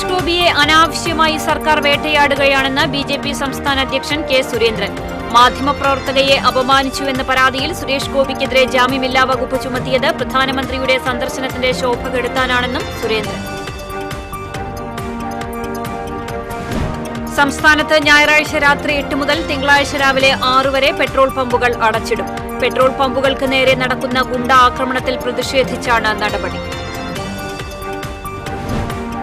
സുരേഷ് ഗോപിയെ അനാവശ്യമായി സർക്കാർ വേട്ടയാടുകയാണെന്ന് ബിജെപി സംസ്ഥാന അധ്യക്ഷൻ കെ സുരേന്ദ്രൻ. മാധ്യമപ്രവർത്തകയെ അപമാനിച്ചുവെന്ന പരാതിയിൽ സുരേഷ് ഗോപിക്കെതിരെ ജാമ്യമില്ലാ വകുപ്പ് ചുമത്തിയത് പ്രധാനമന്ത്രിയുടെ സന്ദർശനത്തിന്റെ ശോഭ കെടുത്താനാണെന്നും സുരേന്ദ്രൻ. സംസ്ഥാനത്ത് ഞായറാഴ്ച രാത്രി 8 മുതൽ തിങ്കളാഴ്ച രാവിലെ 6 വരെ പെട്രോൾ പമ്പുകൾ അടച്ചിടും. പെട്രോൾ പമ്പുകൾക്ക് നേരെ നടക്കുന്ന ഗുണ്ട ആക്രമണത്തിൽ പ്രതിഷേധിച്ചാണ് നടപടി.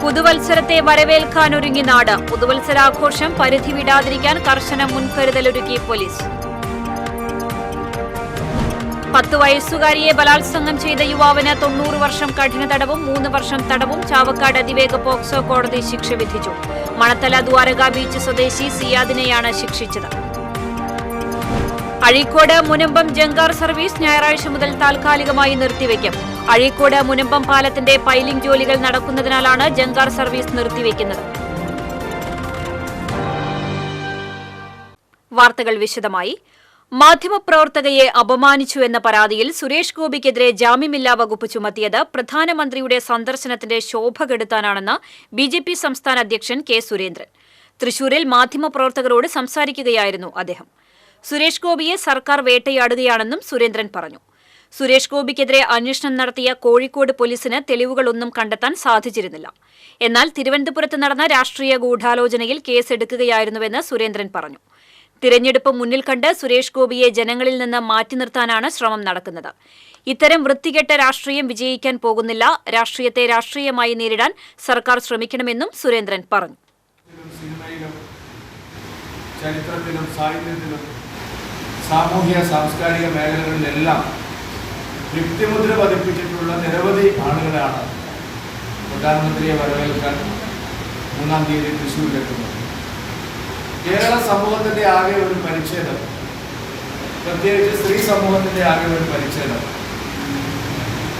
പുതുവത്സരത്തെ വരവേൽക്കാനൊരുങ്ങി നാട്. പുതുവത്സരാഘോഷം പരിധി വിടാതിരിക്കാൻ കർശന മുൻകരുതലൊരുക്കി പോലീസ്. 10 വയസ്സുകാരിയെ ബലാത്സംഗം ചെയ്ത യുവാവിന് 90 വർഷം കഠിന തടവും 3 വർഷം തടവും ചാവക്കാട് അതിവേഗ പോക്സോ കോടതി ശിക്ഷ വിധിച്ചു. മണത്തല ദ്വാരക ബീച്ച് സ്വദേശി സിയാദിനെയാണ് ശിക്ഷിച്ചത്. അഴീക്കോട് മുനമ്പം ജങ്കാർ സർവീസ് ഞായറാഴ്ച മുതൽ താൽക്കാലികമായി നിർത്തിവെക്കും. അഴീക്കോട് മുനമ്പം പാലത്തിന്റെ പൈലിംഗ് ജോലികൾ നടക്കുന്നതിനാലാണ് ജങ്കാർ സർവീസ് നിർത്തിവെക്കുന്നത്. വാർത്തകൾ വിശദമായി. മാധ്യമപ്രവർത്തകയെ അപമാനിച്ചു എന്ന പരാതിയിൽ സുരേഷ് ഗോപിക്കെതിരെ ജാമ്യമില്ലാ വകുപ്പ് ചുമത്തിയത് പ്രധാനമന്ത്രിയുടെ സന്ദർശനത്തിന്റെ ശോഭ കെടുത്താനാണെന്ന് ബിജെപി സംസ്ഥാന അധ്യക്ഷൻ കെ സുരേന്ദ്രൻ. തൃശൂരിൽ മാധ്യമപ്രവർത്തകരോട് സംസാരിക്കുകയായിരുന്നു അദ്ദേഹം. സുരേഷ് ഗോപിയെ സർക്കാർ വേട്ടയാടുകയാണെന്നും സുരേന്ദ്രൻ പറഞ്ഞു. സുരേഷ് ഗോപിക്കെതിരെ അന്വേഷണം നടത്തിയ കോഴിക്കോട് പോലീസിന് തെളിവുകളൊന്നും കണ്ടെത്താൻ സാധിച്ചിരുന്നില്ല. എന്നാൽ തിരുവനന്തപുരത്ത് നടന്ന രാഷ്ട്രീയ ഗൂഢാലോചനയിൽ കേസെടുക്കുകയായിരുന്നുവെന്ന് സുരേന്ദ്രൻ പറഞ്ഞു. തിരഞ്ഞെടുപ്പ് മുന്നിൽ കണ്ട് സുരേഷ് ഗോപിയെ ജനങ്ങളിൽ നിന്ന് മാറ്റി നിർത്താനാണ് ശ്രമം നടക്കുന്നത്. ഇത്തരം വൃത്തികെട്ട രാഷ്ട്രീയം വിജയിക്കാൻ പോകുന്നില്ല. രാഷ്ട്രീയത്തെ രാഷ്ട്രീയമായി നേരിടാൻ സർക്കാർ ശ്രമിക്കണമെന്നും സുരേന്ദ്രൻ പറഞ്ഞു. ചരിത്രത്തിലും സാഹിത്യത്തിലും സാമൂഹ്യ സാംസ്കാരിക മേഖലകളിലെല്ലാം വ്യക്തിമുദ്ര പതിപ്പിച്ചിട്ടുള്ള നിരവധി ആളുകളാണ് പ്രധാനമന്ത്രിയെ വരവേൽക്കാൻ 3-ാം തീയതി തൃശ്ശൂരിലെത്തുന്നത്. കേരള സമൂഹത്തിന്റെ ആകെ ഒരു പരിച്ഛേദം, പ്രത്യേകിച്ച് സ്ത്രീ സമൂഹത്തിന്റെ ആകെ ഒരു പരിച്ഛേദം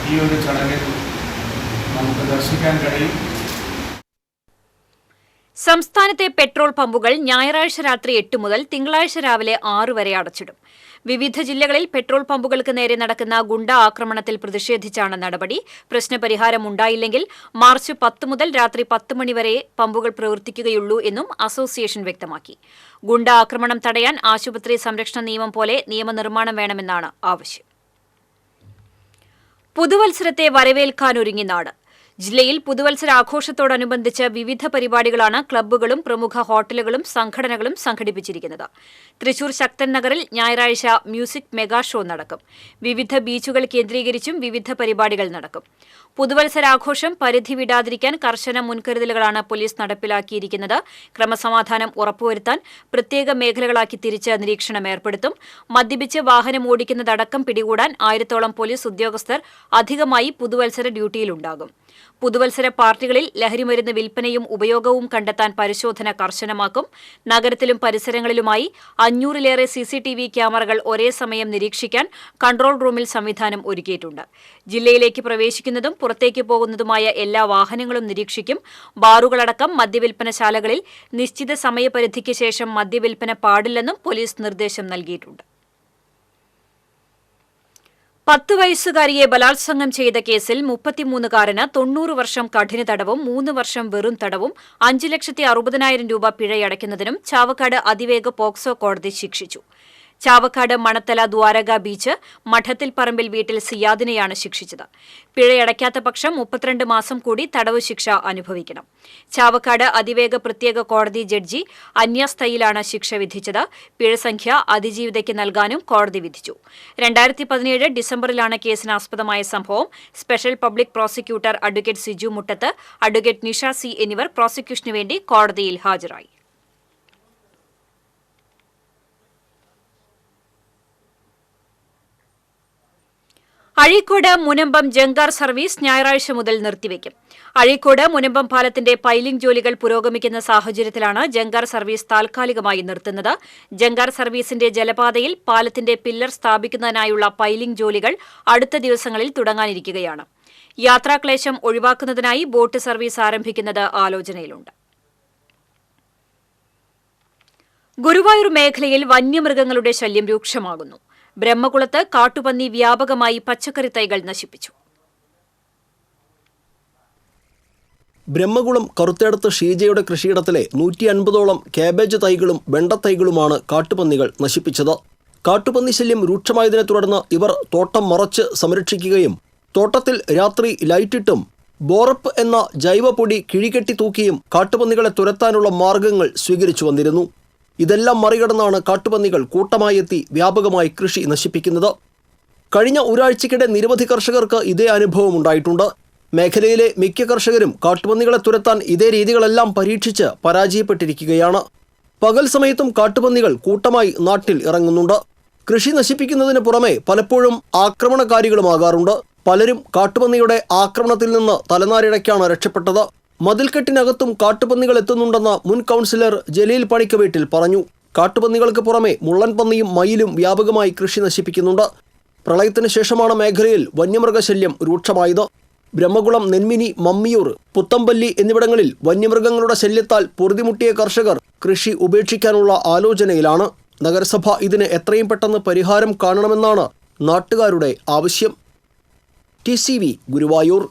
ഈ ഒരു ചടങ്ങിൽ നമുക്ക് ദർശിക്കാൻ കഴിയും. സംസ്ഥാനത്തെ പെട്രോൾ പമ്പുകൾ ഞായറാഴ്ച രാത്രി 8 മുതൽ തിങ്കളാഴ്ച രാവിലെ 6 വരെ അടച്ചിടും. വിവിധ ജില്ലകളിൽ പെട്രോൾ പമ്പുകൾക്ക് നേരെ നടക്കുന്ന ഗുണ്ട ആക്രമണത്തിൽ പ്രതിഷേധിച്ചാണ് നടപടി. പ്രശ്നപരിഹാരം ഉണ്ടായില്ലെങ്കിൽ മാർച്ച് 10 മുതൽ രാത്രി 10 മണി വരെ പമ്പുകൾ പ്രവർത്തിക്കുകയുള്ളൂ എന്നും അസോസിയേഷൻ വ്യക്തമാക്കി. ഗുണ്ട ആക്രമണം തടയാൻ ആശുപത്രി സംരക്ഷണ നിയമം പോലെ നിയമനിർമ്മാണം വേണമെന്നാണ് ആവശ്യം. പുതുവത്സരത്തെ വരവേൽക്കാനൊരുങ്ങി നാട്. ജില്ലയിൽ പുതുവത്സരാഘോഷത്തോടനുബന്ധിച്ച് വിവിധ പരിപാടികളാണ് ക്ലബ്ബുകളും പ്രമുഖ ഹോട്ടലുകളും സംഘടനകളും സംഘടിപ്പിച്ചിരിക്കുന്നത്. തൃശൂർ ശക്തൻ നഗറിൽ ഞായറാഴ്ച മ്യൂസിക് മെഗാ ഷോ നടക്കും. വിവിധ ബീച്ചുകൾ കേന്ദ്രീകരിച്ചും വിവിധ പരിപാടികൾ നടക്കും. പുതുവത്സരാഘോഷം പരിധി വിടാതിരിക്കാൻ കർശന മുൻകരുതലുകളാണ് പോലീസ് നടപ്പിലാക്കിയിരിക്കുന്നത്. ക്രമസമാധാനം ഉറപ്പുവരുത്താൻ പ്രത്യേക മേഖലകളാക്കി തിരിച്ച് നിരീക്ഷണം ഏർപ്പെടുത്തും. മദ്യപിച്ച് വാഹനം ഓടിക്കുന്നതടക്കം പിടികൂടാൻ 1000-ഓളം പോലീസ് ഉദ്യോഗസ്ഥർ അധികമായി പുതുവത്സര ഡ്യൂട്ടിയിലുണ്ടാകും. പുതുവത്സര പാർട്ടികളിൽ ലഹരിമരുന്ന് വിൽപ്പനയും ഉപയോഗവും കണ്ടെത്താൻ പരിശോധന കർശനമാക്കും. നഗരത്തിലും പരിസരങ്ങളിലുമായി 500-ലേറെ CCTV ക്യാമറകൾ ഒരേ സമയം നിരീക്ഷിക്കാൻ കൺട്രോൾ റൂമിൽ സംവിധാനം ഒരുക്കിയിട്ടുണ്ട്. ജില്ലയിലേക്ക് പ്രവേശിക്കുന്നതും പുറത്തേക്ക് പോകുന്നതുമായ എല്ലാ വാഹനങ്ങളും നിരീക്ഷിക്കും. ബാറുകളടക്കം മദ്യവിൽപ്പനശാലകളിൽ നിശ്ചിത സമയപരിധിക്ക് ശേഷം മദ്യവിൽപ്പന പാടില്ലെന്നും പോലീസ് നിർദ്ദേശം നൽകിയിട്ടുണ്ട്. 10 വയസ്സുകാരിയെ ബലാത്സംഗം ചെയ്ത കേസിൽ 33-കാരന് 90 വർഷം കഠിന തടവും 3 വർഷം വെറും തടവും 5,60,000 രൂപ പിഴയടയ്ക്കുന്നതിനും ചാവക്കാട് അതിവേഗ പോക്സോ കോടതി ശിക്ഷിച്ചു. ചാവക്കാട് മണത്തല ദ്വാരക ബീച്ച് മഠത്തിൽ പറമ്പിൽ വീട്ടിൽ സിയാദിനെയാണ് ശിക്ഷിച്ചത്. പിഴയടയ്ക്കാത്ത പക്ഷം 32 മാസം കൂടി തടവ് ശിക്ഷ അനുഭവിക്കണം. ചാവക്കാട് അതിവേഗ പ്രത്യേക കോടതി ജഡ്ജി അന്യാസ്തയിലാണ് ശിക്ഷ വിധിച്ചത്. പിഴസംഖ്യ അതിജീവിതയ്ക്ക് നൽകാനും കോടതി വിധിച്ചു. 2017 ഡിസംബറിലാണ് കേസിനാസ്പദമായ സംഭവം. Special public prosecutor advocate Siju Muttath, advocate Nisha C എന്നിവർ പ്രോസിക്യൂഷനു വേണ്ടി കോടതിയിൽ ഹാജരായി. അഴീക്കോട് മുനമ്പം ജങ്കാർ സർവീസ് ഞായറാഴ്ച മുതൽ നിർത്തിവെക്കും. അഴീക്കോട് മുനമ്പം പാലത്തിന്റെ പൈലിംഗ് ജോലികൾ പുരോഗമിക്കുന്ന സാഹചര്യത്തിലാണ് ജങ്കാർ സർവീസ് താൽക്കാലികമായി നിർത്തുന്നത്. ജങ്കാർ സർവീസിന്റെ ജലപാതയിൽ പാലത്തിന്റെ പില്ലർ സ്ഥാപിക്കുന്നതിനായുള്ള പൈലിംഗ് ജോലികൾ അടുത്ത ദിവസങ്ങളിൽ തുടങ്ങാനിരിക്കുകയാണ്. യാത്രാക്ലേശം ഒഴിവാക്കുന്നതിനായി ബോട്ട് സർവീസ് ആരംഭിക്കുന്നത് ആലോചനയിലുണ്ട്. ഗുരുവായൂർ മേഖലയിൽ വന്യമൃഗങ്ങളുടെ ശല്യം രൂക്ഷമാകുന്നു. ബ്രഹ്മകുളത്ത് കാട്ടുപന്നി വ്യാപകമായി പച്ചക്കറി തൈകൾ നശിപ്പിച്ചു. ബ്രഹ്മകുളം കറുത്തേടത്ത് ഷീജയുടെ കൃഷിയിടത്തിലെ 150ഓളം കാബേജ് തൈകളും വെണ്ടത്തൈകളുമാണ് കാട്ടുപന്നികൾ നശിപ്പിച്ചത്. കാട്ടുപന്നി ശല്യം രൂക്ഷമായതിനെ തുടർന്ന് ഇവർ തോട്ടം മറച്ച് സംരക്ഷിക്കുകയും തോട്ടത്തിൽ രാത്രി ലൈറ്റിട്ടും ബോറപ്പ് എന്ന ജൈവപ്പൊടി കിഴികെട്ടി തൂക്കിയും കാട്ടുപന്നികളെ തുരത്താനുള്ള മാർഗങ്ങൾ സ്വീകരിച്ചു വന്നിരുന്നു. ഇതെല്ലാം മറികടന്നാണ് കാട്ടുപന്നികൾ കൂട്ടമായി എത്തി വ്യാപകമായി കൃഷി നശിപ്പിക്കുന്നത്. കഴിഞ്ഞ ഒരാഴ്ചയ്ക്കിടെ നിരവധി കർഷകർക്ക് ഇതേ അനുഭവം ഉണ്ടായിട്ടുണ്ട്. മേഖലയിലെ മിക്ക കർഷകരും കാട്ടുപന്നികളെ തുരത്താൻ ഇതേ രീതികളെല്ലാം പരീക്ഷിച്ച് പരാജയപ്പെട്ടിരിക്കുകയാണ്. പകൽ സമയത്തും കാട്ടുപന്നികൾ കൂട്ടമായി നാട്ടിൽ ഇറങ്ങുന്നുണ്ട്. കൃഷി നശിപ്പിക്കുന്നതിന് പുറമെ പലപ്പോഴും ആക്രമണകാരികളുമാകാറുണ്ട്. പലരും കാട്ടുപന്നിയുടെ ആക്രമണത്തിൽ നിന്ന് തലനാരിഴയ്ക്കാണ് രക്ഷപ്പെട്ടത്. മതിൽക്കെട്ടിനകത്തും കാട്ടുപന്നികൾ എത്തുന്നുണ്ടെന്ന് മുൻ കൗൺസിലർ ജലീൽ പണിക്കവീട്ടിൽ പറഞ്ഞു. കാട്ടുപന്നികൾക്ക് പുറമെ മുള്ളൻപന്നിയും മയിലും വ്യാപകമായി കൃഷി നശിപ്പിക്കുന്നുണ്ട്. പ്രളയത്തിന് ശേഷമാണ് മേഖലയിൽ വന്യമൃഗശല്യം രൂക്ഷമായത്. ബ്രഹ്മകുളം, നെന്മിനി, മമ്മിയൂർ, പുത്തമ്പല്ലി എന്നിവിടങ്ങളിൽ വന്യമൃഗങ്ങളുടെ ശല്യത്താൽ പൊറുതിമുട്ടിയ കർഷകർ കൃഷി ഉപേക്ഷിക്കാനുള്ള ആലോചനയിലാണ്. നഗരസഭ ഇതിന് എത്രയും പെട്ടെന്ന് പരിഹാരം കാണണമെന്നാണ് നാട്ടുകാരുടെ ആവശ്യം. TCV ഗുരുവായൂർ.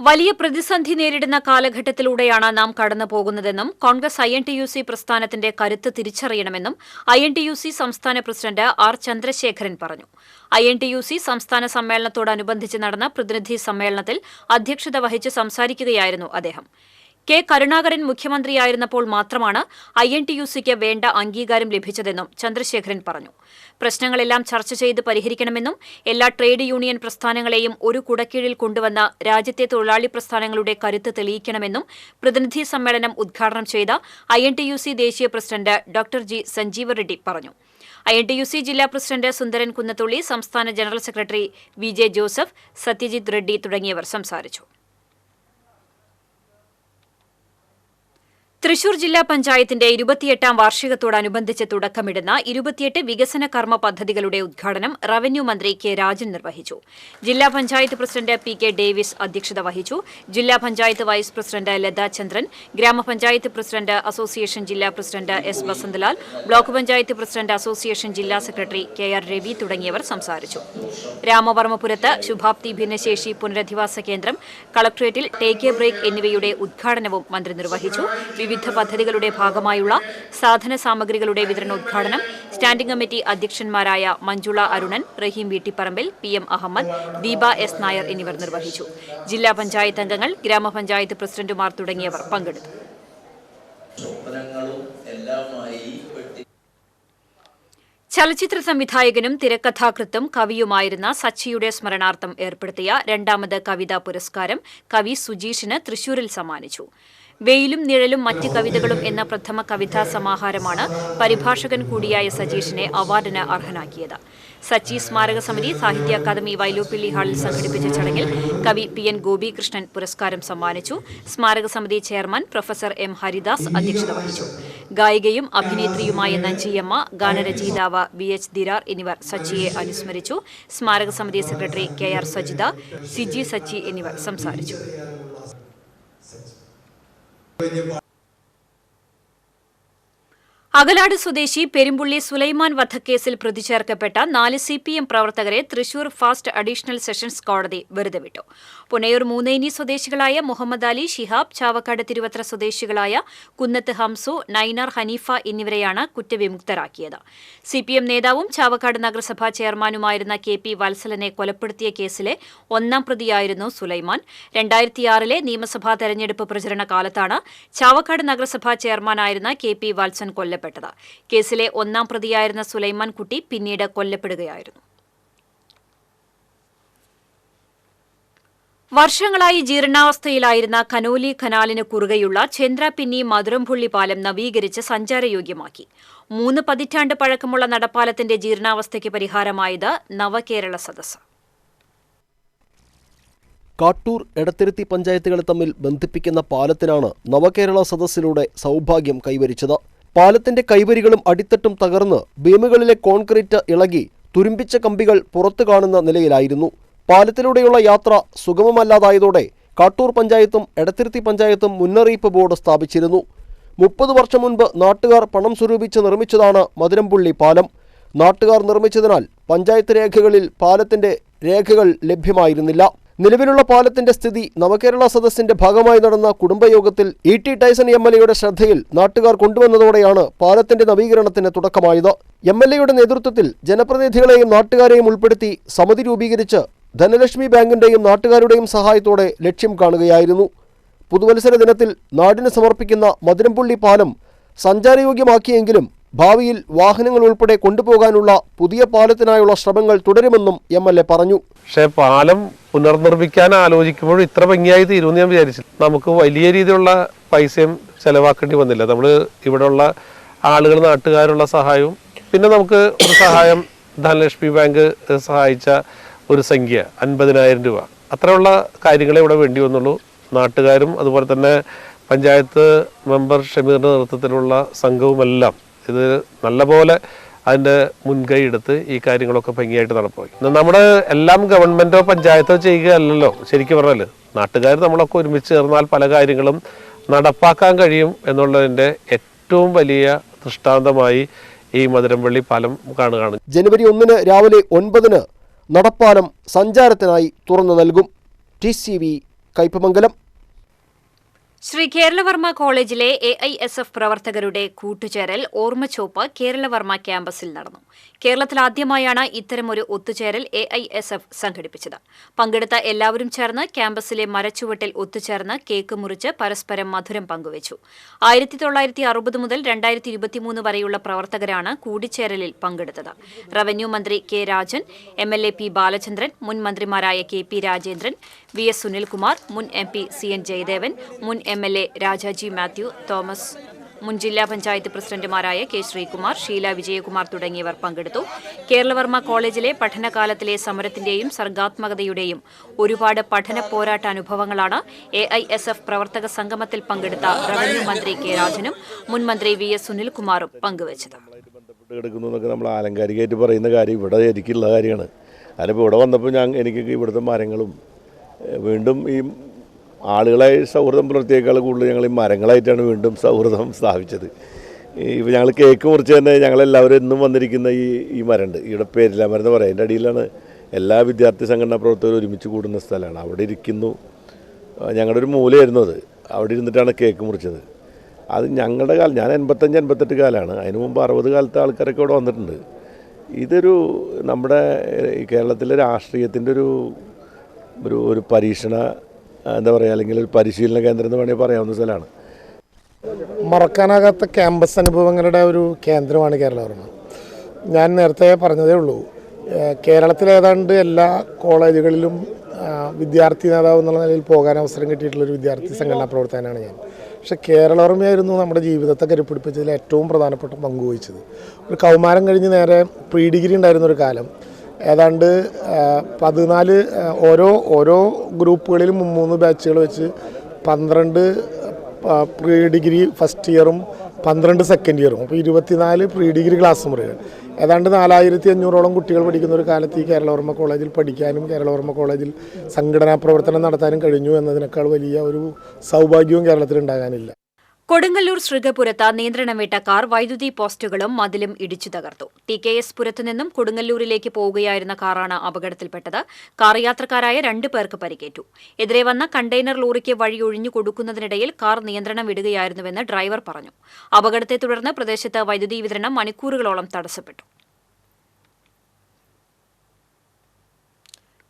വലിയ പ്രതിസന്ധി നേരിടുന്ന കാലഘട്ടത്തിലൂടെയാണ് നാം കടന്നു പോകുന്നതെന്നും കോൺഗ്രസ് INTUC പ്രസ്ഥാനത്തിന്റെ കരുത്ത് തിരിച്ചറിയണമെന്നും INTUC സംസ്ഥാന പ്രസിഡന്റ് R ചന്ദ്രശേഖരൻ പറഞ്ഞു. INTUC സംസ്ഥാന സമ്മേളനത്തോടനുബന്ധിച്ച് നടന്ന പ്രതിനിധി സമ്മേളനത്തിൽ അധ്യക്ഷത വഹിച്ച് സംസാരിക്കുകയായിരുന്നു അദ്ദേഹം. കെ കരുണാകരൻ മുഖ്യമന്ത്രിയായിരുന്നപ്പോൾ മാത്രമാണ് INTUCക്ക് വേണ്ട അംഗീകാരം ലഭിച്ചതെന്നും ചന്ദ്രശേഖരൻ പറഞ്ഞു. പ്രശ്നങ്ങളെല്ലാം ചർച്ച ചെയ്ത് പരിഹരിക്കണമെന്നും എല്ലാ ട്രേഡ് യൂണിയൻ പ്രസ്ഥാനങ്ങളെയും ഒരു കുടക്കീഴിൽ കൊണ്ടുവന്ന രാജ്യത്തെ തൊഴിലാളി പ്രസ്ഥാനങ്ങളുടെ കരുത്ത് തെളിയിക്കണമെന്നും പ്രതിനിധി സമ്മേളനം ഉദ്ഘാടനം ചെയ്ത INTUC ദേശീയ president doctor G Sanjeeva Reddy പറഞ്ഞു. INTUC ജില്ലാ പ്രസിഡന്റ് സുന്ദരൻ കുന്നത്തുള്ളി, സംസ്ഥാന general secretary VJ Joseph, Satyajit Reddy തുടങ്ങിയവർ സംസാരിച്ചു. തൃശൂർ ജില്ലാ പഞ്ചായത്തിന്റെ 28ാം വാർഷികത്തോടനുബന്ധിച്ച് തുടക്കമിടുന്ന 28 വികസന കർമ്മ പദ്ധതികളുടെ ഉദ്ഘാടനം റവന്യൂ മന്ത്രി കെ രാജൻ നിർവഹിച്ചു. ജില്ലാ പഞ്ചായത്ത് പ്രസിഡന്റ് PK ഡേവിസ് അധ്യക്ഷത വഹിച്ചു. ജില്ലാ പഞ്ചായത്ത് വൈസ് പ്രസിഡന്റ് ലതാ ചന്ദ്രൻ, ഗ്രാമപഞ്ചായത്ത് പ്രസിഡന്റ് അസോസിയേഷൻ ജില്ലാ president S Vasanthalal, block panchayat president association ജില്ലാ സെക്രട്ടറി KR രവി തുടങ്ങിയവർ സംസാരിച്ചു. രാമവർമ്മപുരത്ത് ശുഭാപ്തി ഭിന്നശേഷി പുനരധിവാസ കേന്ദ്രം, കളക്ടറേറ്റിൽ ടേക്ക് എ ബ്രേക്ക് എന്നിവയുടെ ഉദ്ഘാടനവും മന്ത്രി നിർവഹിച്ചു. വിവിധ പദ്ധതികളുടെ ഭാഗമായുള്ള സാധന സാമഗ്രികളുടെ വിതരണോദ്ഘാടനം സ്റ്റാൻഡിംഗ് കമ്മിറ്റി അധ്യക്ഷന്മാരായ മഞ്ജുള അരുണൻ, റഹീം വീട്ടിപ്പറമ്പിൽ, PM അഹമ്മദ്, ദീപ S നായർ എന്നിവർ നിർവഹിച്ചു. ജില്ലാ പഞ്ചായത്ത് അംഗങ്ങൾ, ഗ്രാമപഞ്ചായത്ത് പ്രസിഡന്റുമാർ തുടങ്ങിയവർ പങ്കെടുത്തു. ചലച്ചിത്ര സംവിധായകനും തിരക്കഥാകൃത്തും കവിയുമായിരുന്ന സച്ചിയുടെ സ്മരണാർത്ഥം ഏർപ്പെടുത്തിയ 2ാമത് കവിതാ പുരസ്കാരം കവി സുജീഷിന് തൃശൂരിൽ സമ്മാനിച്ചു. വെയിലും നിഴലും മറ്റ് കവിതകളും എന്ന പ്രഥമ കവിതാ സമാഹാരമാണ് പരിഭാഷകൻ കൂടിയായ സജീഷിനെ അവാർഡിന് അർഹനാക്കിയത്. സച്ചി സ്മാരക സമിതി സാഹിത്യ അക്കാദമി വൈലോപ്പിള്ളി ഹാളിൽ സംഘടിപ്പിച്ച ചടങ്ങിൽ കവി PN ഗോപികൃഷ്ണൻ പുരസ്കാരം സമ്മാനിച്ചു. സ്മാരക സമിതി ചെയർമാൻ പ്രൊഫസർ M ഹരിദാസ് അധ്യക്ഷത വഹിച്ചു. ഗായികയും അഭിനേത്രിയുമായ നഞ്ചിയമ്മ, ഗാനരചയിതാവ് BH ദിരാർ എന്നിവർ സച്ചിയെ അനുസ്മരിച്ചു. സ്മാരക സമിതി സെക്രട്ടറി KR സജിത, സിജി സച്ചി എന്നിവർ സംസാരിച്ചു. അകലാട് സ്വദേശി പെരുമ്പുള്ളി സുലൈമാൻ വധക്കേസിൽ പ്രതിചേർക്കപ്പെട്ട 4 CPM പ്രവർത്തകരെ തൃശൂർ ഫാസ്റ്റ് അഡീഷണൽ സെഷൻസ് കോടതി വെറുതെ വിട്ടു. പുനയൂർ മൂന്നേനി സ്വദേശികളായ മുഹമ്മദ് അലി, ഷിഹാബ്, ചാവക്കാട് തിരുവത്ര സ്വദേശികളായ കുന്നത്ത് ഹംസു, നൈനാർ ഹനീഫ എന്നിവരെയാണ് കുറ്റവിമുക്തരാക്കിയത്. CPM നേതാവും ചാവക്കാട് നഗരസഭാ ചെയർമാനുമായിരുന്ന KP വത്സലനെ കൊലപ്പെടുത്തിയ കേസിലെ 1ാം പ്രതിയായിരുന്നു സുലൈമാൻ. 2006 നിയമസഭാ തെരഞ്ഞെടുപ്പ് പ്രചരണ കാലത്താണ് ചാവക്കാട് നഗരസഭാ ചെയർമാനായിരുന്ന KP വത്സൻ കൊല്ലപ്പെട്ടത്. കേസിലെ 1ാം പ്രതിയായിരുന്ന സുലൈമാൻ കുട്ടി പിന്നീട് കൊല്ലപ്പെടുകയായിരുന്നു. വർഷങ്ങളായി ജീർണാവസ്ഥയിലായിരുന്ന കനോലി കനാലിന് കുറുകെയുള്ള ചെന്ത്രപിന്നി മധുരംപുള്ളി പാലം നവീകരിച്ച് സഞ്ചാരയോഗ്യമാക്കി. 3 പതിറ്റാണ്ട് പഴക്കമുള്ള നടപ്പാലത്തിന്റെ ജീർണാവസ്ഥയ്ക്ക് പരിഹാരമായത് നവകേരള സദസ്സ്. കാട്ടൂർ, എടത്തിരുത്തി പഞ്ചായത്തുകളെ തമ്മിൽ ബന്ധിപ്പിക്കുന്ന പാലത്തിനാണ് നവകേരള സദസ്സിലൂടെ സൗഭാഗ്യം കൈവരിച്ചത്. പാലത്തിന്റെ കൈവരികളും അടിത്തട്ടും തകർന്ന് ബീമുകളിലെ കോൺക്രീറ്റ് ഇളകി തുരുമ്പിച്ച കമ്പികൾ പുറത്തു കാണുന്ന നിലയിലായിരുന്നു. പാലത്തിലൂടെയുള്ള യാത്ര സുഗമമല്ലാതായതോടെ കാട്ടൂർ പഞ്ചായത്തും എടത്തിരുത്തി പഞ്ചായത്തും മുന്നറിയിപ്പ് ബോർഡ് സ്ഥാപിച്ചിരുന്നു. 30 വർഷം മുൻപ് നാട്ടുകാർ പണം സ്വരൂപിച്ച് നിർമ്മിച്ചതാണ് മധുരംപുള്ളി പാലം. നാട്ടുകാർ നിർമ്മിച്ചതിനാൽ പഞ്ചായത്ത് രേഖകളിൽ പാലത്തിന്റെ രേഖകൾ ലഭ്യമായിരുന്നില്ല. നിലവിലുള്ള പാലത്തിന്റെ സ്ഥിതി നവകേരള സദസ്സിന്റെ ഭാഗമായി നടന്ന കുടുംബയോഗത്തിൽ E.T. ടൈസൺ MLAയുടെ ശ്രദ്ധയിൽ നാട്ടുകാർ കൊണ്ടുവന്നതോടെയാണ് പാലത്തിന്റെ നവീകരണത്തിന് തുടക്കമായത്. MLAയുടെ നേതൃത്വത്തിൽ ജനപ്രതിനിധികളെയും നാട്ടുകാരെയും ഉൾപ്പെടുത്തി സമിതി രൂപീകരിച്ച് ധനലക്ഷ്മി ബാങ്കിന്റെയും നാട്ടുകാരുടെയും സഹായത്തോടെ ലക്ഷ്യം കാണുകയായിരുന്നു. പുതുവത്സര ദിനത്തിൽ നാടിന് സമർപ്പിക്കുന്ന മധുരംപുള്ളി പാലം സഞ്ചാരയോഗ്യമാക്കിയെങ്കിലും ഭാവിയിൽ വാഹനങ്ങൾ ഉൾപ്പെടെ കൊണ്ടുപോകാനുള്ള പുതിയ പാലത്തിനായുള്ള ശ്രമങ്ങൾ തുടരുമെന്നും MLA പറഞ്ഞു. പക്ഷേ പാലം പുനർനിർമ്മിക്കാൻ ആലോചിക്കുമ്പോൾ ഇത്ര ഭംഗിയായി തീരുമെന്ന് ഞാൻ വിചാരിച്ചു. നമുക്ക് വലിയ രീതിയിലുള്ള പൈസയും ചെലവാക്കേണ്ടി വന്നില്ല. നമ്മൾ ഇവിടെയുള്ള ആളുകൾ, നാട്ടുകാരുള്ള സഹായവും, പിന്നെ നമുക്ക് ഒരു സഹായം ധനലക്ഷ്മി ബാങ്ക് സഹായിച്ച ഒരു സംഖ്യ 50,000 രൂപ, അത്രയുള്ള കാര്യങ്ങളെ ഇവിടെ വേണ്ടി വന്നുള്ളൂ. നാട്ടുകാരും അതുപോലെ തന്നെ പഞ്ചായത്ത് മെമ്പർ ഷമീറിൻ്റെ നേതൃത്വത്തിലുള്ള സംഘവുമെല്ലാം ഇത് നല്ലപോലെ അതിൻ്റെ മുൻകൈ എടുത്ത് ഈ കാര്യങ്ങളൊക്കെ ഭംഗിയായിട്ട് നടപ്പാക്കി. നമ്മുടെ എല്ലാം ഗവൺമെൻറ്റോ പഞ്ചായത്തോ ചെയ്യുകയല്ലല്ലോ. ശരിക്കും പറഞ്ഞാൽ നാട്ടുകാർ നമ്മളൊക്കെ ഒരുമിച്ച് ചേർന്നാൽ പല കാര്യങ്ങളും നടപ്പാക്കാൻ കഴിയും എന്നുള്ളതിൻ്റെ ഏറ്റവും വലിയ ദൃഷ്ടാന്തമായി ഈ മധുരംപള്ളി പാലം കാണുകയാണ്. ജനുവരി 1 രാവിലെ 9 നടപ്പാലം സഞ്ചാരത്തിനായി തുറന്നു നൽകും. TCV കയ്പമംഗലം. ശ്രീ കേരളവർമ്മ കോളേജിലെ AISF പ്രവർത്തകരുടെ കൂട്ടുചേരൽ ഓർമ്മച്ചോപ്പ് കേരളവർമ്മ ക്യാമ്പസിൽ നടന്നു. കേരളത്തിൽ ആദ്യമായാണ് ഇത്തരമൊരു ഒത്തുചേരൽ AISF സംഘടിപ്പിച്ചത്. പങ്കെടുത്ത എല്ലാവരും ചേർന്ന് ക്യാമ്പസിലെ മരച്ചുവട്ടിൽ ഒത്തുചേർന്ന് കേക്ക് മുറിച്ച് പരസ്പരം മധുരം പങ്കുവച്ചു. 1960 മുതൽ 2023 വരെയുള്ള പ്രവർത്തകരാണ് കൂടിച്ചേരലിൽ പങ്കെടുത്തത്. റവന്യൂ മന്ത്രി K. Rajan, MLA P. Balachandran, മുൻ മന്ത്രിമാരായ KP രാജേന്ദ്രൻ, VS സുനിൽകുമാർ, മുൻ MP CN ജയദേവൻ, മുൻ MLA രാജാജി മാത്യു തോമസ്, മുൻ ജില്ലാ പഞ്ചായത്ത് പ്രസിഡന്റുമാരായ K. ശ്രീകുമാർ, ഷീല വിജയകുമാർ തുടങ്ങിയവർ പങ്കെടുത്തു. കേരളവർമ്മ കോളേജിലെ പഠനകാലത്തിലെ സമരത്തിന്റെയും സർഗാത്മകതയുടെയും ഒരുപാട് പഠന പോരാട്ട അനുഭവങ്ങളാണ് AISF പ്രവർത്തക സംഗമത്തിൽ പങ്കെടുത്ത റവന്യൂ മന്ത്രി K. രാജനും മുൻ മന്ത്രി VS സുനിൽകുമാറും പങ്കുവച്ചത്. നമ്മൾ ആലങ്കാരികമായിട്ട് പറയുന്ന കാര്യം ഇവിടെ എനിക്കുള്ള കാര്യമാണ്. അതിനിപ്പോൾ ഇവിടെ വന്നപ്പോൾ എനിക്ക് ഇവിടുത്തെ മരങ്ങളും വീണ്ടും ഈ ആളുകളായി സൗഹൃദം പുലർത്തിയേക്കാൾ കൂടുതൽ ഞങ്ങൾ ഈ മരങ്ങളായിട്ടാണ് വീണ്ടും സൗഹൃദം സ്ഥാപിച്ചത്. ഇപ്പോൾ ഞങ്ങൾ കേക്ക് മുറിച്ച് തന്നെ ഞങ്ങളെല്ലാവരും എന്നും വന്നിരിക്കുന്ന ഈ മരമുണ്ട്, ഇവിടെ പേരില്ല മരം എന്ന് പറയാം. അതിൻ്റെ അടിയിലാണ് എല്ലാ വിദ്യാർത്ഥി സംഘടനാ പ്രവർത്തകരും ഒരുമിച്ച് കൂടുന്ന സ്ഥലമാണ്. അവിടെ ഇരിക്കുന്നു. ഞങ്ങളുടെ ഒരു മൂലയായിരുന്നു അത്. അവിടെ ഇരുന്നിട്ടാണ് കേക്ക് മുറിച്ചത്. അത് ഞങ്ങളുടെ കാലം, ഞാൻ 85-88 കാലമാണ്. അതിന് മുമ്പ് 60 കാലത്തെ ആൾക്കാരൊക്കെ ഇവിടെ വന്നിട്ടുണ്ട്. ഇതൊരു നമ്മുടെ കേരളത്തിലെ രാഷ്ട്രീയത്തിൻ്റെ ഒരു പരീക്ഷണ എന്താ പറയുക, അല്ലെങ്കിൽ ഒരു പരിശീലന കേന്ദ്രം എന്ന് വേണമെങ്കിൽ പറയാവുന്ന സ്ഥലമാണ്. മറക്കാനാകാത്ത ക്യാമ്പസ് അനുഭവങ്ങളുടെ ഒരു കേന്ദ്രമാണ് കേരളവർമ്മ. ഞാൻ നേരത്തെ പറഞ്ഞതേ ഉള്ളൂ, കേരളത്തിലെ ഏതാണ്ട് എല്ലാ കോളേജുകളിലും വിദ്യാർത്ഥി നേതാവ് എന്നുള്ള നിലയിൽ പോകാൻ അവസരം കിട്ടിയിട്ടുള്ളൊരു വിദ്യാർത്ഥി സംഘടനാ പ്രവർത്തകനാണ് ഞാൻ. പക്ഷെ കേരളവർമ്മയായിരുന്നു നമ്മുടെ ജീവിതത്തെ കരുപ്പിടിപ്പിച്ചതിൽ ഏറ്റവും പ്രധാനപ്പെട്ട പങ്കുവഹിച്ചത്. ഒരു കൗമാരം കഴിഞ്ഞ് നേരെ പ്രീ ഡിഗ്രി ഉണ്ടായിരുന്ന ഒരു കാലം, ഏതാണ്ട് 14 ഓരോ ഗ്രൂപ്പുകളിലും 3 ബാച്ചുകൾ വെച്ച് 12 പ്രീ ഡിഗ്രി ഫസ്റ്റ് ഇയറും 12 സെക്കൻഡ് ഇയറും, അപ്പോൾ 24 പ്രീ ഡിഗ്രി ക്ലാസ് മുറികൾ. ഏതാണ്ട് 4500ഓളം കുട്ടികൾ പഠിക്കുന്ന ഒരു കാലത്ത് ഈ കേരളവർമ്മ കോളേജിൽ പഠിക്കാനും കേരളവർമ്മ കോളേജിൽ സംഘടനാ പ്രവർത്തനം നടത്താനും കഴിഞ്ഞു എന്നതിനേക്കാൾ വലിയ ഒരു സൗഭാഗ്യവും കേരളത്തിൽ ഉണ്ടാകാനില്ല. കൊടുങ്ങല്ലൂർ ശൃംഗപുരത്ത് നിയന്ത്രണം വിട്ട കാർ വൈദ്യുതി പോസ്റ്റുകളും മതിലും ഇടിച്ചു തകർത്തു. TKS പുരത്തു നിന്നും കൊടുങ്ങല്ലൂരിലേക്ക് പോവുകയായിരുന്ന കാറാണ് അപകടത്തിൽപ്പെട്ടത്. കാർ യാത്രക്കാരായ 2 പേർക്ക് പരിക്കേറ്റു. എതിരെ വന്ന കണ്ടെയ്നർ ലോറിക്ക് വഴി ഒഴിഞ്ഞു കൊടുക്കുന്നതിനിടയിൽ കാർ നിയന്ത്രണം വിടുകയായിരുന്നുവെന്ന് ഡ്രൈവർ പറഞ്ഞു. അപകടത്തെ തുടർന്ന് പ്രദേശത്ത് വൈദ്യുതി വിതരണം മണിക്കൂറുകളോളം തടസ്സപ്പെട്ടു.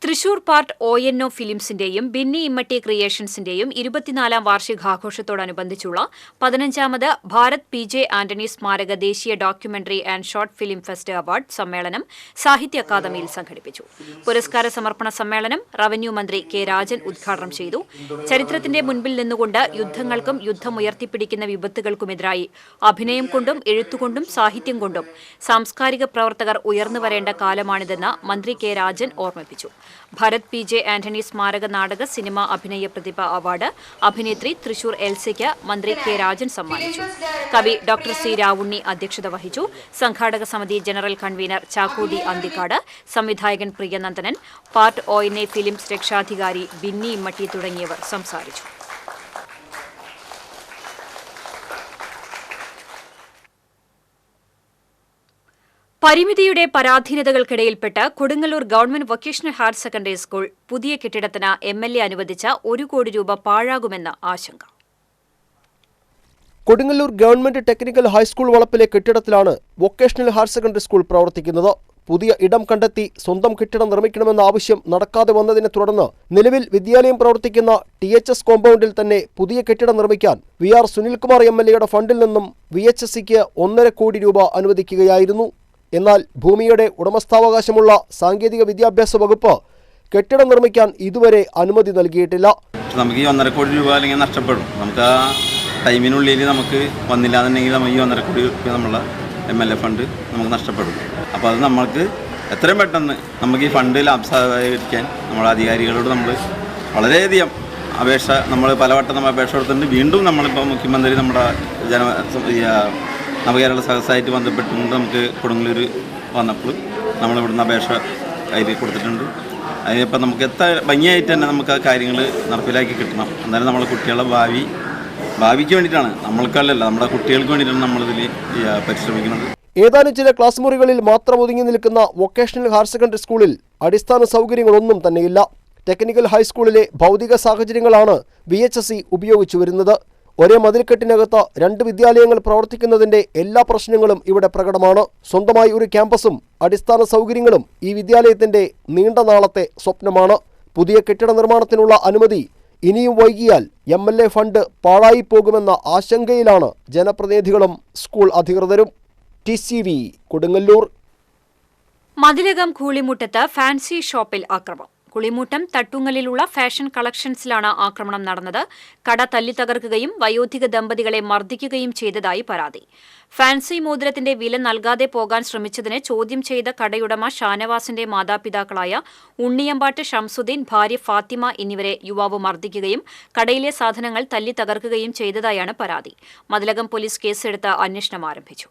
തൃശൂർ പാർട്ട് ONO ഫിലിംസിന്റെയും ബിന്നി ഇമ്മട്ടി ക്രിയേഷൻസിന്റെയും 24ാം വാർഷികാഘോഷത്തോടനുബന്ധിച്ചുള്ള 15ാമത് ഭാരത് PJ ആന്റണി സ്മാരക ദേശീയ documentary and short film fest award സമ്മേളനം സാഹിത്യ അക്കാദമിയിൽ സംഘടിപ്പിച്ചു. പുരസ്കാര സമർപ്പണ സമ്മേളനം റവന്യൂ മന്ത്രി K. രാജൻ ഉദ്ഘാടനം ചെയ്തു. ചരിത്രത്തിന്റെ മുൻപിൽ നിന്നുകൊണ്ട് യുദ്ധങ്ങൾക്കും യുദ്ധമുയർത്തിപ്പിടിക്കുന്ന വിപത്തുകൾക്കുമെതിരായി അഭിനയം കൊണ്ടും എഴുത്തുകൊണ്ടും സാഹിത്യം കൊണ്ടും സാംസ്കാരിക പ്രവർത്തകർ ഉയർന്നുവരേണ്ട കാലമാണിതെന്ന് മന്ത്രി K. രാജൻ ഓർമ്മിപ്പിച്ചു. ഭാരത് PJ ആന്റണി സ്മാരക നാടക സിനിമ അഭിനയ പ്രതിഭ അവാർഡ് അഭിനേത്രി തൃശൂർ എൽസയ്ക്ക് മന്ത്രി K. രാജൻ സമ്മാനിച്ചു. കവി ഡോക്ടർ C. രാവുണ്ണി അധ്യക്ഷത വഹിച്ചു. സംഘാടക സമിതി ജനറൽ കൺവീനർ ചാക്കോടി അന്തിക്കാട്, സംവിധായകൻ പ്രിയനന്ദനൻ, പാർട്ട് ONA ഫിലിംസ് രക്ഷാധികാരി ബിന്നി ഇമ്മട്ടി തുടങ്ങിയവർ സംസാരിച്ചു. പരിമിതിയുടെ പരാധീനതകൾക്കിടയിൽപ്പെട്ട് Kodungallur government vocational higher secondary school പുതിയ കെട്ടിടത്തിന് MLA അനുവദിച്ച 1 കോടി രൂപ പാഴാകുമെന്ന് ആശങ്ക. കൊടുങ്ങല്ലൂർ ഗവൺമെന്റ് ടെക്നിക്കൽ ഹൈസ്കൂൾ വളപ്പിലെ കെട്ടിടത്തിലാണ് വൊക്കേഷണൽ ഹയർ സെക്കൻഡറി സ്കൂൾ പ്രവർത്തിക്കുന്നത്. പുതിയ ഇടം കണ്ടെത്തി സ്വന്തം കെട്ടിടം നിർമ്മിക്കണമെന്ന ആവശ്യം നടക്കാതെ വന്നതിനെ തുടർന്ന് നിലവിൽ വിദ്യാലയം പ്രവർത്തിക്കുന്ന THS കോമ്പൗണ്ടിൽ തന്നെ പുതിയ കെട്ടിടം നിർമ്മിക്കാൻ VR സുനിൽകുമാർ MLAയുടെ ഫണ്ടിൽ നിന്നും VHSCക്ക് 1.5 കോടി രൂപ അനുവദിക്കുകയായിരുന്നു. എന്നാൽ ഭൂമിയുടെ ഉടമസ്ഥാവകാശമുള്ള സാങ്കേതിക വിദ്യാഭ്യാസ വകുപ്പ് കെട്ടിടം നിർമ്മിക്കാൻ ഇതുവരെ അനുമതി നൽകിയിട്ടില്ല. നമുക്ക് ഈ 1.5 കോടി രൂപ അല്ലെങ്കിൽ നഷ്ടപ്പെടും. നമുക്ക് ആ ടൈമിനുള്ളിൽ നമുക്ക് വന്നില്ല എന്നുണ്ടെങ്കിൽ നമ്മൾ ഈ 1.5 കോടി രൂപ നമ്മളെ MLA ഫണ്ട് നമുക്ക് നഷ്ടപ്പെടും. അപ്പോൾ അത് നമ്മൾക്ക് എത്രയും പെട്ടെന്ന് നമുക്ക് ഈ ഫണ്ട് ലാഭസാധകരിക്കാൻ നമ്മുടെ അധികാരികളോട് നമ്മൾ വളരെയധികം നമ്മൾ പലവട്ടം നമ്മൾ അപേക്ഷ കൊടുത്തിട്ടുണ്ട്. വീണ്ടും നമ്മളിപ്പോൾ മുഖ്യമന്ത്രി നമ്മുടെ നവകേരള സഹസായിട്ട് ബന്ധപ്പെട്ടുകൊണ്ട് നമുക്ക് കൊടുങ്ങല്ലൂർ വന്നപ്പോൾ നമ്മളിവിടുന്ന് അപേക്ഷ അതിൽ കൊടുത്തിട്ടുണ്ട്. അതിനിപ്പോൾ നമുക്ക് എത്ര ഭംഗിയായിട്ട് തന്നെ നമുക്ക് ആ കാര്യങ്ങൾ നടപ്പിലാക്കി കിട്ടണം. എന്നാലും നമ്മളെ കുട്ടികളുടെ ഭാവിക്ക് വേണ്ടിയിട്ടാണ്, നമ്മൾക്കല്ലല്ലോ, നമ്മുടെ കുട്ടികൾക്ക് വേണ്ടിയിട്ടാണ് നമ്മളിതിൽ പരിശ്രമിക്കുന്നത്. ഏതാനും ചില ക്ലാസ് മുറികളിൽ മാത്രം ഒതുങ്ങി നിൽക്കുന്ന വൊക്കേഷണൽ ഹയർ സെക്കൻഡറി സ്കൂളിൽ അടിസ്ഥാന സൗകര്യങ്ങളൊന്നും തന്നെയില്ല. ടെക്നിക്കൽ ഹൈസ്കൂളിലെ ഭൗതിക സാഹചര്യങ്ങളാണ് VHSC ഉപയോഗിച്ചു വരുന്നത്. ഒരേ മതിൽക്കെട്ടിനകത്ത് 2 വിദ്യാലയങ്ങൾ പ്രവർത്തിക്കുന്നതിന്റെ എല്ലാ പ്രശ്നങ്ങളും ഇവിടെ പ്രകടമാണ്. സ്വന്തമായി ഒരു ക്യാമ്പസും അടിസ്ഥാന സൗകര്യങ്ങളും ഈ വിദ്യാലയത്തിന്റെ നീണ്ട നാളത്തെ സ്വപ്നമാണ്. പുതിയ കെട്ടിട നിർമ്മാണത്തിനുള്ള അനുമതി ഇനിയും വൈകിയാൽ MLA ഫണ്ട് പാഴായി പോകുമെന്ന ആശങ്കയിലാണ് ജനപ്രതിനിധികളും സ്കൂൾ അധികൃതരും. TCV കൊടുങ്ങല്ലൂർ. മതിലകം കൂളിമുട്ടത്ത് ഫാൻസി ഷോപ്പിൽ ആക്രമണം. കുളിമൂട്ടം തട്ടുങ്ങലിലുള്ള ഫാഷൻ കളക്ഷൻസിലാണ് ആക്രമണം നടന്നത്. കട തല്ലിത്തകർക്കുകയും വയോധിക ദമ്പതികളെ മർദ്ദിക്കുകയും ചെയ്തതായി പരാതി. ഫാൻസി മോതിരത്തിന്റെ വില നൽകാതെ പോകാൻ ശ്രമിച്ചതിന് ചോദ്യം ചെയ്ത കടയുടമ ഷാനവാസിന്റെ മാതാപിതാക്കളായ ഉണ്ണിയമ്പാട്ട് ഷംസുദ്ദീൻ, ഭാര്യ ഫാത്തിമ എന്നിവരെ യുവാവ് മർദ്ദിക്കുകയും കടയിലെ സാധനങ്ങൾ തല്ലിത്തകർക്കുകയും ചെയ്തതായാണ് പരാതി. മതിലകം പോലീസ് കേസെടുത്ത് അന്വേഷണം ആരംഭിച്ചു.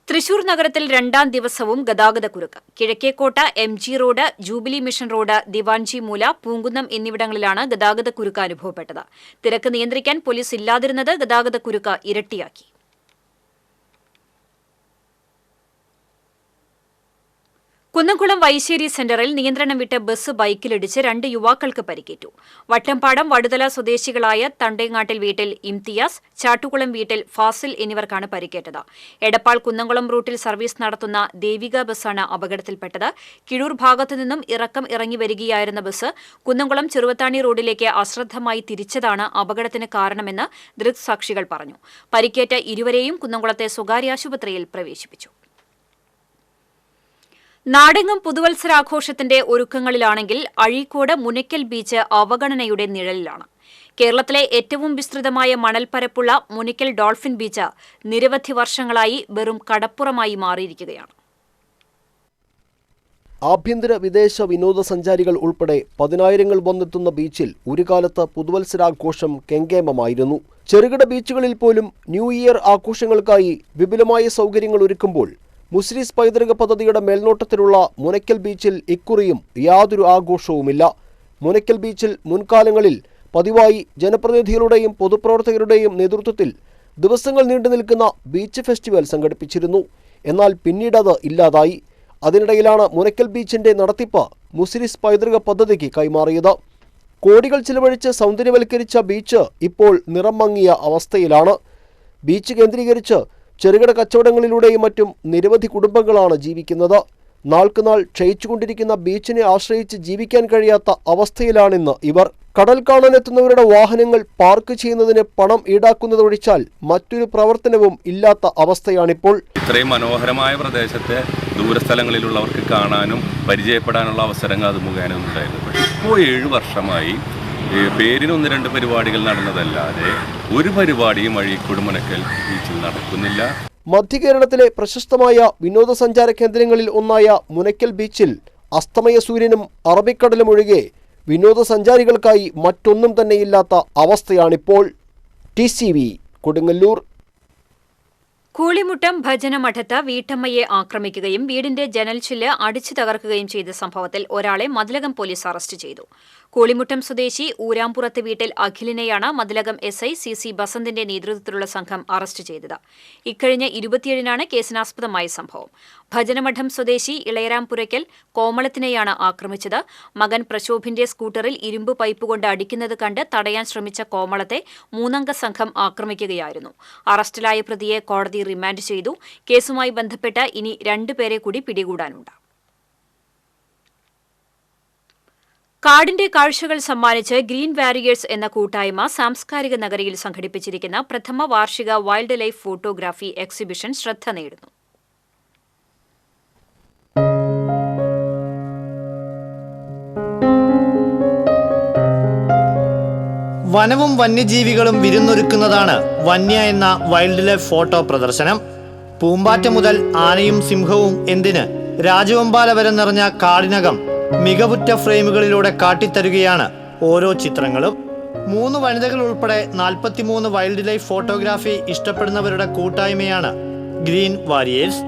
തൃശൂർ നഗരത്തിൽ 2ാം ദിവസവും ഗതാഗതക്കുരുക്ക്. Kizhakkekotta MG road, jubilee mission road, Diwanji മൂല, പൂങ്കുന്നം എന്നിവിടങ്ങളിലാണ് ഗതാഗതക്കുരുക്ക് അനുഭവപ്പെട്ടത്. തിരക്ക് നിയന്ത്രിക്കാൻ പോലീസ് ഇല്ലാതിരുന്നത് ഗതാഗതക്കുരുക്ക് ഇരട്ടിയാക്കി. കുന്നംകുളം വൈശ്ശേരി സെന്ററിൽ നിയന്ത്രണം വിട്ട് ബസ് ബൈക്കിലിടിച്ച് 2 യുവാക്കൾക്ക് പരിക്കേറ്റു. വട്ടംപാടം വടുതല സ്വദേശികളായ തണ്ടേങ്ങാട്ടിൽ വീട്ടിൽ ഇംതിയാസ്, ചാട്ടുകുളം വീട്ടിൽ ഫാസിൽ എന്നിവർക്കാണ് പരിക്കേറ്റത്. എടപ്പാൾ കുന്നംകുളം റൂട്ടിൽ സർവീസ് നടത്തുന്ന ദേവിക ബസ്സാണ് അപകടത്തിൽപ്പെട്ടത്. കിഴൂർ ഭാഗത്തുനിന്നും ഇറങ്ങി വരികയായിരുന്ന ബസ് കുന്നംകുളം ചെറുവത്താണി റോഡിലേക്ക് അശ്രദ്ധമായി തിരിച്ചതാണ് അപകടത്തിന് കാരണമെന്ന് ദൃക്സാക്ഷികൾ പറഞ്ഞു. പരിക്കേറ്റ ഇരുവരെയും കുന്നംകുളത്തെ സ്വകാര്യ ആശുപത്രിയിൽ പ്രവേശിപ്പിച്ചു. നാടെങ്ങും പുതുവത്സരാഘോഷത്തിന്റെ ഒരുക്കങ്ങളിലാണെങ്കിൽ അഴീക്കോട് മുനയ്ക്കൽ ബീച്ച് അവഗണനയുടെ നിഴലിലാണ്. കേരളത്തിലെ ഏറ്റവും വിസ്തൃതമായ മണൽപ്പരപ്പുള്ള മുനയ്ക്കൽ ഡോൾഫിൻ ബീച്ച് നിരവധി വർഷങ്ങളായി വെറും കടപ്പുറമായി മാറിയിരിക്കുകയാണ്. ആഭ്യന്തര വിദേശ വിനോദസഞ്ചാരികൾ ഉൾപ്പെടെ 10,000 വന്നെത്തുന്ന ബീച്ചിൽ ഒരു കാലത്ത് പുതുവത്സരാഘോഷം കെങ്കേമമായിരുന്നു. ചെറുകിട ബീച്ചുകളിൽ പോലും ന്യൂ ഇയർ ആഘോഷങ്ങൾക്കായി വിപുലമായ സൗകര്യങ്ങൾ ഒരുക്കുമ്പോൾ മുസ്ലിസ് പൈതൃക പദ്ധതിയുടെ മേൽനോട്ടത്തിലുള്ള മുനയ്ക്കൽ ബീച്ചിൽ ഇക്കുറിയും യാതൊരു ആഘോഷവുമില്ല. മുനയ്ക്കൽ ബീച്ചിൽ മുൻകാലങ്ങളിൽ പതിവായി ജനപ്രതിനിധികളുടെയും പൊതുപ്രവർത്തകരുടെയും നേതൃത്വത്തിൽ ദിവസങ്ങൾ നീണ്ടു നിൽക്കുന്ന ബീച്ച് ഫെസ്റ്റിവൽ സംഘടിപ്പിച്ചിരുന്നു. എന്നാൽ പിന്നീടത് ഇല്ലാതായി. അതിനിടയിലാണ് മുനയ്ക്കൽ ബീച്ചിന്റെ നടത്തിപ്പ് മുസ്ലിസ് പൈതൃക പദ്ധതിക്ക് കൈമാറിയത്. കോടികൾ ചിലവഴിച്ച് സൗന്ദര്യവൽക്കരിച്ച ബീച്ച് ഇപ്പോൾ നിറം മങ്ങിയ അവസ്ഥയിലാണ്. ബീച്ച് കേന്ദ്രീകരിച്ച് ചെറുകിട കച്ചവടങ്ങളിലൂടെയും മറ്റും നിരവധി കുടുംബങ്ങളാണ് ജീവിക്കുന്നത്. നാൾക്കുനാൾ ക്ഷയിച്ചുകൊണ്ടിരിക്കുന്ന ബീച്ചിനെ ആശ്രയിച്ച് ജീവിക്കാൻ കഴിയാത്ത അവസ്ഥയിലാണിന്ന് ഇവർ. കടൽ കാണാനെത്തുന്നവരുടെ വാഹനങ്ങൾ പാർക്ക് ചെയ്യുന്നതിന് പണം ഈടാക്കുന്നതൊഴിച്ചാൽ മറ്റൊരു പ്രവർത്തനവും ഇല്ലാത്ത അവസ്ഥയാണിപ്പോൾ. ഇത്രയും മനോഹരമായ പ്രദേശത്തെ ദൂരസ്ഥലങ്ങളിലുള്ളവർക്ക് കാണാനും പരിചയപ്പെടാനുള്ള അവസരങ്ങൾ അത് മുഖേന ഉണ്ടായിരുന്നു. പക്ഷേ ഇപ്പോൾ 7 വർഷമായി പേരിന് 1-2 പരിപാടികൾ നടന്നതല്ലാതെ ഒരു പരിപാടിയും അഴീക്കോട് മുനയ്ക്കൽ ബീച്ചിൽ നടക്കുന്നില്ല. മധ്യകേരളത്തിലെ പ്രശസ്തമായ വിനോദസഞ്ചാര കേന്ദ്രങ്ങളിൽ ഒന്നായ മുനയ്ക്കൽ ബീച്ചിൽ അസ്തമയ സൂര്യനും അറബിക്കടലും ഒഴികെ വിനോദസഞ്ചാരികൾക്കായി മറ്റൊന്നും തന്നെയില്ലാത്ത അവസ്ഥയാണിപ്പോൾ. TCV കൊടുങ്ങല്ലൂർ. കൂളിമുട്ടം ഭജനമഠത്ത് വീട്ടമ്മയെ ആക്രമിക്കുകയും വീടിന്റെ ജനൽച്ചില്ല് അടിച്ചു തകർക്കുകയും ചെയ്ത സംഭവത്തിൽ ഒരാളെ മതിലകം പോലീസ് അറസ്റ്റ് ചെയ്തു. കോളിമുട്ടം സ്വദേശി ഊരാമ്പുറത്ത് വീട്ടിൽ അഖിലിനെയാണ് മതിലകം SI CC ബസന്തിന്റെ നേതൃത്വത്തിലുള്ള സംഘം അറസ്റ്റ് ചെയ്തത്. ഇക്കഴിഞ്ഞ 27-നാണ് കേസിനാസ്പദമായ സംഭവം. ഭജനമഠം സ്വദേശി ഇളയരാംപുരയ്ക്കൽ കോമളത്തിനെയാണ് ആക്രമിച്ചത്. മകൻ പ്രശോഭിന്റെ സ്കൂട്ടറിൽ ഇരുമ്പ് പൈപ്പ് കൊണ്ട് അടിക്കുന്നത് കണ്ട് തടയാൻ ശ്രമിച്ച കോമളത്തെ 3-അംഗ സംഘം ആക്രമിക്കുകയായിരുന്നു. അറസ്റ്റിലായ പ്രതിയെ കോടതി റിമാൻഡ് ചെയ്തു. കേസുമായി ബന്ധപ്പെട്ട് ഇനി 2 പേരെ കൂടി പിടികൂടാനുണ്ട്. കാടിന്റെ കാഴ്ചകൾ സമ്മാനിച്ച് ഗ്രീൻ വാരിയേഴ്സ് എന്ന കൂട്ടായ്മ സാംസ്കാരിക നഗരിയിൽ സംഘടിപ്പിച്ചിരിക്കുന്ന പ്രഥമ വാർഷിക വൈൽഡ് ലൈഫ് ഫോട്ടോഗ്രാഫി എക്സിബിഷൻ ശ്രദ്ധ നേടുന്നു. വനവും വന്യജീവികളും വിരുന്നൊരുക്കുന്നതാണ് വന്യ എന്ന വൈൽഡ് ലൈഫ് ഫോട്ടോ പ്രദർശനം. പൂമ്പാറ്റ മുതൽ ആനയും സിംഹവും എന്തിന് രാജവെമ്പാല വരെ നിറഞ്ഞ കാടിനകം മികവുറ്റ ഫ്രെയിമുകളിലൂടെ കാട്ടിത്തരുകയാണ് ഓരോ ചിത്രങ്ങളും. 3 വനിതകൾ ഉൾപ്പെടെ 43 വൈൽഡ് ലൈഫ് ഫോട്ടോഗ്രാഫി ഇഷ്ടപ്പെടുന്നവരുടെ കൂട്ടായ്മയാണ് ഗ്രീൻ വാരിയേഴ്സ്.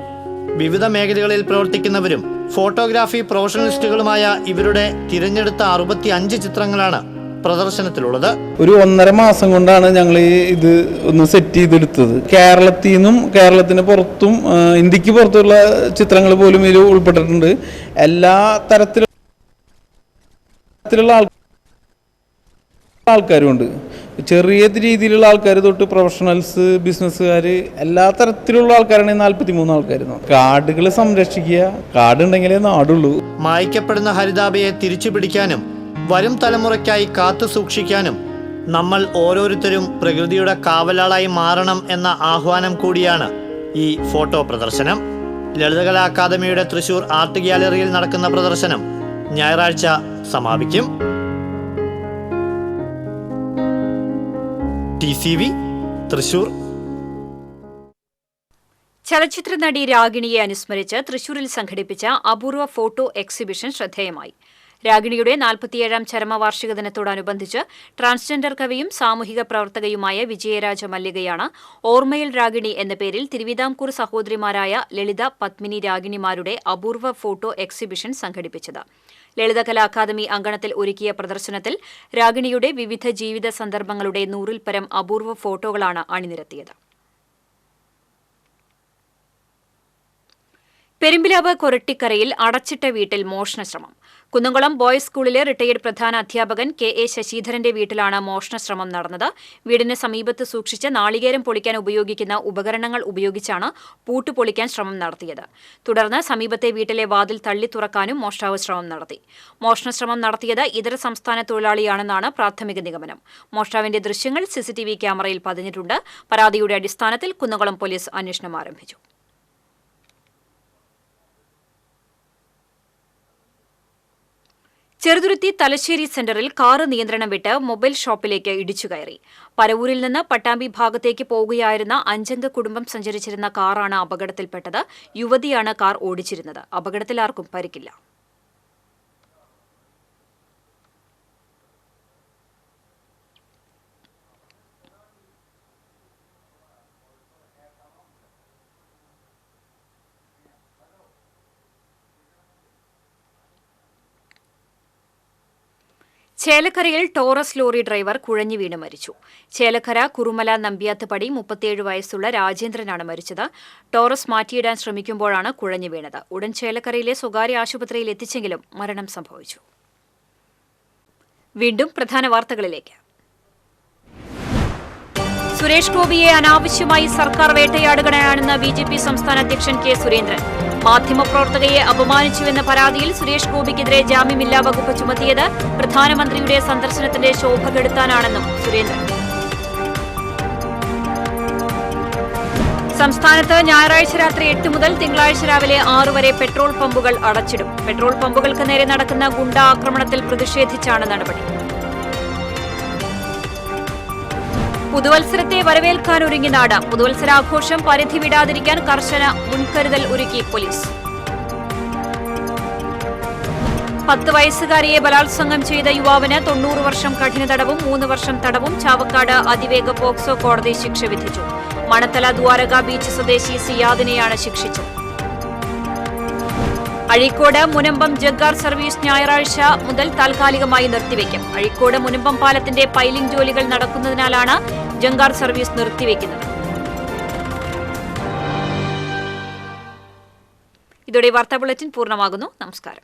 വിവിധ മേഖലകളിൽ പ്രവർത്തിക്കുന്നവരും ഫോട്ടോഗ്രാഫി പ്രൊഫഷണലിസ്റ്റുകളുമായ ഇവരുടെ തിരഞ്ഞെടുത്ത 65 ചിത്രങ്ങളാണ് പ്രദർശനത്തിലുള്ളത്. ഒരു 1.5 മാസം കൊണ്ടാണ് ഞങ്ങൾ ഇത് ഒന്ന് സെറ്റ് ചെയ്തെടുത്തത്. കേരളത്തിൽ നിന്നും കേരളത്തിന് പുറത്തും ഇന്ത്യക്ക് പുറത്തുള്ള ചിത്രങ്ങൾ പോലും ഇതിൽ ഉൾപ്പെട്ടിട്ടുണ്ട്. എല്ലാ തരത്തിലുള്ള ആൾക്കാരും ഉണ്ട്. ചെറിയ രീതിയിലുള്ള ആൾക്കാർ തൊട്ട് പ്രൊഫഷണൽസ്, ബിസിനസ്സുകാർ, എല്ലാ തരത്തിലുള്ള ആൾക്കാരാണ് 43 ആൾക്കാർ. കാടുകൾ സംരക്ഷിക്കുക, കാടുണ്ടെങ്കിലേ നാടുള്ളൂ. മായ്ക്കപ്പെടുന്ന ഹരിതാഭയെ തിരിച്ചു പിടിക്കാനും വരും തലമുറയ്ക്കായി കാത്തു സൂക്ഷിക്കാനും നമ്മൾ ഓരോരുത്തരും പ്രകൃതിയുടെ കാവലാളായി മാറണം എന്ന ആഹ്വാനം കൂടിയാണ് ഈ ഫോട്ടോ പ്രദർശനം. ലളിതകലാ അക്കാദമിയുടെ തൃശൂർ ആർട്ട് ഗ്യാലറിയിൽ നടക്കുന്ന പ്രദർശനം ഞായറാഴ്ച സമാപിക്കും. TCV തൃശൂർ. ചലച്ചിത്ര നടി രാഗിണിയെ അനുസ്മരിച്ച് തൃശൂരിൽ സംഘടിപ്പിച്ച അപൂർവ ഫോട്ടോ എക്സിബിഷൻ ശ്രദ്ധേയമായി. രാഗിണിയുടെ 47-ാം ചരമവാർഷിക ദിനത്തോടനുബന്ധിച്ച് ട്രാൻസ്ജെൻഡർ കവിയും സാമൂഹിക പ്രവർത്തകയുമായ വിജയരാജ മല്ലികയാണ് ഓർമ്മയിൽ രാഗിണി എന്ന പേരിൽ തിരുവിതാംകൂർ സഹോദരിമാരായ ലളിത, പത്മിനി രാഗിണിമാരുടെ അപൂർവ ഫോട്ടോ എക്സിബിഷൻ സംഘടിപ്പിച്ചത്. ലളിതകലാ അക്കാദമി അങ്കണത്തിൽ ഒരുക്കിയ പ്രദർശനത്തിൽ രാഗിണിയുടെ വിവിധ ജീവിത സന്ദർഭങ്ങളുടെ 100-ൽ പരം അപൂർവ ഫോട്ടോകളാണ് അണിനിരത്തിയത്. പെരുമ്പിലാവ് കൊരട്ടിക്കരയിൽ അടച്ചിട്ട വീട്ടിൽ മോഷണശ്രമം. കുന്നംകുളം ബോയ്സ് സ്കൂളിലെ റിട്ടയർഡ് പ്രധാന അധ്യാപകൻ KA ശശിധരന്റെ വീട്ടിലാണ് മോഷണശ്രമം നടന്നത്. വീടിന് സമീപത്ത് സൂക്ഷിച്ച് നാളികേരം പൊളിക്കാൻ ഉപയോഗിക്കുന്ന ഉപകരണങ്ങൾ ഉപയോഗിച്ചാണ് പൂട്ട് പൊളിക്കാൻ ശ്രമം നടത്തിയത്. തുടർന്ന് സമീപത്തെ വീട്ടിലെ വാതിൽ തള്ളി തുറക്കാനും മോഷ്ടാവ് ശ്രമം നടത്തി. മോഷണശ്രമം നടത്തിയത് ഇതര സംസ്ഥാന തൊഴിലാളിയാണെന്നാണ് പ്രാഥമിക നിഗമനം. മോഷ്ടാവിന്റെ ദൃശ്യങ്ങൾ CCTV ക്യാമറയിൽ പതിഞ്ഞിട്ടുണ്ട്. പരാതിയുടെ അടിസ്ഥാനത്തിൽ കുന്നംകുളം പോലീസ് അന്വേഷണം ആരംഭിച്ചു. ചെറുതുരുത്തി തലശ്ശേരി സെന്ററിൽ കാറ് നിയന്ത്രണം വിട്ട് മൊബൈൽ ഷോപ്പിലേക്ക് ഇടിച്ചുകയറി. പരവൂരിൽ നിന്ന് പട്ടാമ്പി ഭാഗത്തേക്ക് പോകുകയായിരുന്ന 5-അംഗ കുടുംബം സഞ്ചരിച്ചിരുന്ന കാറാണ് അപകടത്തിൽപ്പെട്ടത്. യുവതിയാണ് കാർ ഓടിച്ചിരുന്നത്. അപകടത്തിൽ ആർക്കും പരിക്കില്ല. ചേലക്കരയിൽ ടോറസ് ലോറി ഡ്രൈവർ കുഴഞ്ഞു വീണ് മരിച്ചു. ചേലക്കര കുറുമല നമ്പ്യാത്തുപടി 37 വയസ്സുള്ള രാജേന്ദ്രനാണ് മരിച്ചത്. ടോറസ് മാറ്റിയിടാൻ ശ്രമിക്കുമ്പോഴാണ് കുഴഞ്ഞു വീണത്. ഉടൻ ചേലക്കരയിലെ സ്വകാര്യ ആശുപത്രിയിൽ എത്തിച്ചെങ്കിലും മരണം സംഭവിച്ചു. വീണ്ടും പ്രധാന വാർത്തകളിലേക്ക്. സുരേഷ് ഗോപിയെ അനാവശ്യമായി സർക്കാർ വേട്ടയാടുകയാണെന്ന് BJP സംസ്ഥാന അധ്യക്ഷൻ K. സുരേന്ദ്രൻ. മാധ്യമപ്രവർത്തകയെ അപമാനിച്ചുവെന്ന പരാതിയിൽ സുരേഷ് ഗോപിക്കെതിരെ ജാമ്യമില്ലാ വകുപ്പ് ചുമത്തിയത് പ്രധാനമന്ത്രിയുടെ സന്ദർശനത്തിന്റെ ശോഭ കെടുത്താനാണെന്നും സുരേന്ദ്രൻ. സംസ്ഥാനത്ത് ഞായറാഴ്ച രാത്രി 8 മുതൽ തിങ്കളാഴ്ച രാവിലെ 6 വരെ പെട്രോൾ പമ്പുകൾ അടച്ചിടും. പെട്രോൾ പമ്പുകൾക്ക് നേരെ നടക്കുന്ന ഗുണ്ടാ ആക്രമണത്തിൽ പ്രതിഷേധിച്ചാണ് നടപടി. പുതുവത്സരത്തെ വരവേൽക്കാനൊരുങ്ങി നാട്. പുതുവത്സരാഘോഷം പരിധി വിടാതിരിക്കാൻ കർശന മുൻകരുതൽ ഒരുക്കി പോലീസ്. 10 വയസ്സുകാരിയെ ബലാത്സംഗം ചെയ്ത യുവാവിന് 90 വർഷം കഠിന തടവും 3 വർഷം തടവും ചാവക്കാട് അതിവേഗ പോക്സോ കോടതി ശിക്ഷ വിധിച്ചു. മണത്തല ദ്വാരക ബീച്ച് സ്വദേശി സിയാദിനെയാണ് ശിക്ഷിച്ചത്. അഴീക്കോട് മുനമ്പം ജഗ്ഗാർ സർവീസ് ഞായറാഴ്ച മുതൽ താൽക്കാലികമായി നിർത്തിവെക്കും. അഴീക്കോട് മുനമ്പം പാലത്തിന്റെ പൈലിംഗ് ജോലികൾ നടക്കുന്നതിനാലാണ് ജഗ്ഗാർ സർവീസ് നിർത്തിവെക്കുന്നത്. ഇതോടെ വാർത്താ ബുള്ളറ്റിൻ പൂർണ്ണമാകുന്നു. നമസ്കാരം.